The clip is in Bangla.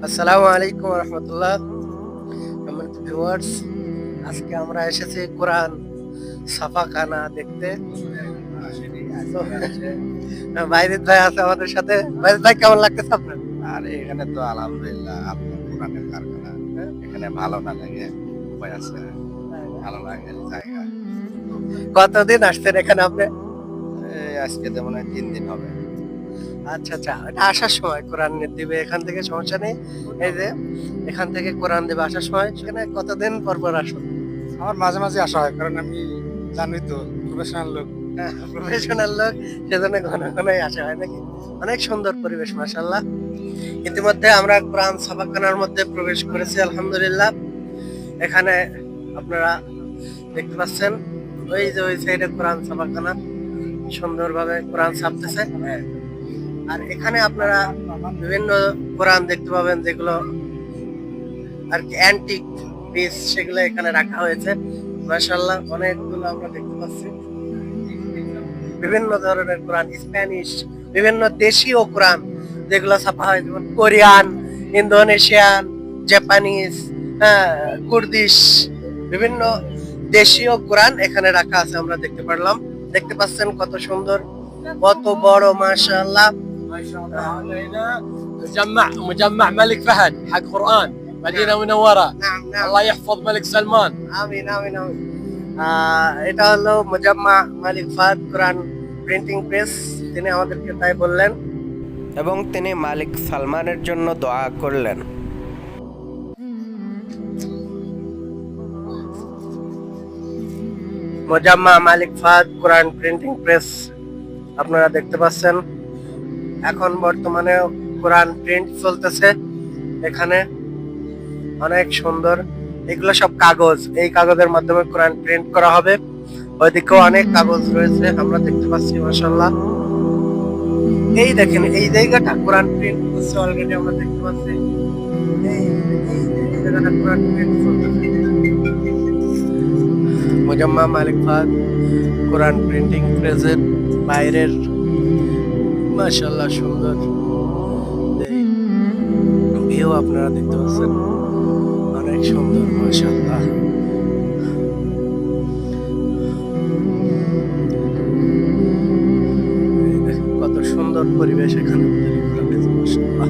আসসালামু আলাইকুম রহমতুল্লাহ। ভিউয়ার্স, আজকে আমরা এসেছি কোরআন ছাপাখানা দেখতে। বাইরের ভাই আছে আমাদের সাথে। বাইরের ভাই, কেমন লাগতেছে আপনার? আর এখানে তো আলহামদুলিল্লাহ আপনার কোরআনের কারখানা, এখানে ভালো না লাগে উপায় আছে, ভালো লাগে জায়গা। কতদিন আসছেন এখানে আপনি? এই আজকে তো মনে হয় 3 দিন হবে। আচ্ছা আচ্ছা, এটা আসার সময় কোরআন দিবে এখান থেকে, সমস্যা নেই। এই যে এখান থেকে কোরআন দিবে আসার সময়, সেখানে কতদিন পর পর আসুন? আমার মাঝে মাঝে আসা হয়, কারণ আমি জানি তো প্রফেশনাল লোক। প্রফেশনাল লোক, সেজন্য ঘন ঘনই আসা হয় নাকি? অনেক সুন্দর পরিবেশ, মাশাআল্লাহ। ইতিমধ্যে আমরা কোরআন ছাপাখানার মধ্যে প্রবেশ করেছি, আলহামদুলিল্লাহ। এখানে আপনারা দেখতে পাচ্ছেন, ওই যে ওই সাইডে কোরআন ছাপাখানা, সুন্দরভাবে কোরআন ছাপতেছে। আর এখানে আপনারা বিভিন্ন কোরআন দেখতে পাবেন, যেগুলো আর কি অ্যান্টিক পিস, সেগুলো এখানে রাখা হয়েছে। মাশাআল্লাহ, অনেকগুলো আমরা দেখতে পাচ্ছি। বিভিন্ন ধরনের কোরআন, স্প্যানিশ, বিভিন্ন দেশীয় কোরআন যেগুলো ছাপা হয়, যেমন কোরিয়ান, ইন্দোনেশিয়ান, জাপানিজ, কুর্দিশ, বিভিন্ন দেশীয় কোরআন এখানে রাখা আছে, আমরা দেখতে পারলাম। দেখতে পাচ্ছেন কত সুন্দর, কত বড়, মাশাআল্লাহ। مجمع ملك فهد حق قرآن مدينة منورة. নাম নাম الله يحفظ ملك سلمان. আমিন আমিন আমিন। এটা হলো মুজাম্মা মালিক ফাহাদ কোরআন প্রিন্টিং প্রেস, তিনি আমাদেরকে তাই বললেন এবং তিনি মালিক সালমানের জন্য দোয়া করলেন। মুজাম্মা মালিক ফাহাদ কোরআন প্রিন্টিং প্রেস আপনারা দেখতে পাচ্ছেন। এখন বর্তমানে কোরআন প্রিন্ট চলতেছে এখানে, অনেক সুন্দর। এগুলো সব কাগজ, এই কাগজের মাধ্যমে কোরআন প্রিন্ট করা হবে। ওইদিকেও অনেক কাগজ রয়েছে, আমরা দেখতে পাচ্ছি, মাশাআল্লাহ। এই দেখেন, এই জায়গাটা কোরআন প্রিন্ট হচ্ছে অলরেডি, আমরা দেখতে পাচ্ছি। এই জায়গাটা কোরআন প্রিন্ট চলতেছে। মুজাম্মা মালিক ফাহাদ কোরআন প্রিন্টিং প্রেসের বাইরের, মাশাআল্লাহ, সুন্দর ভিউ আপনারা দেখতে পাচ্ছেন, অনেক সুন্দর, মাশাআল্লাহ। কত সুন্দর পরিবেশ এখানে তৈরি করা হয়েছে, মাশাআল্লাহ।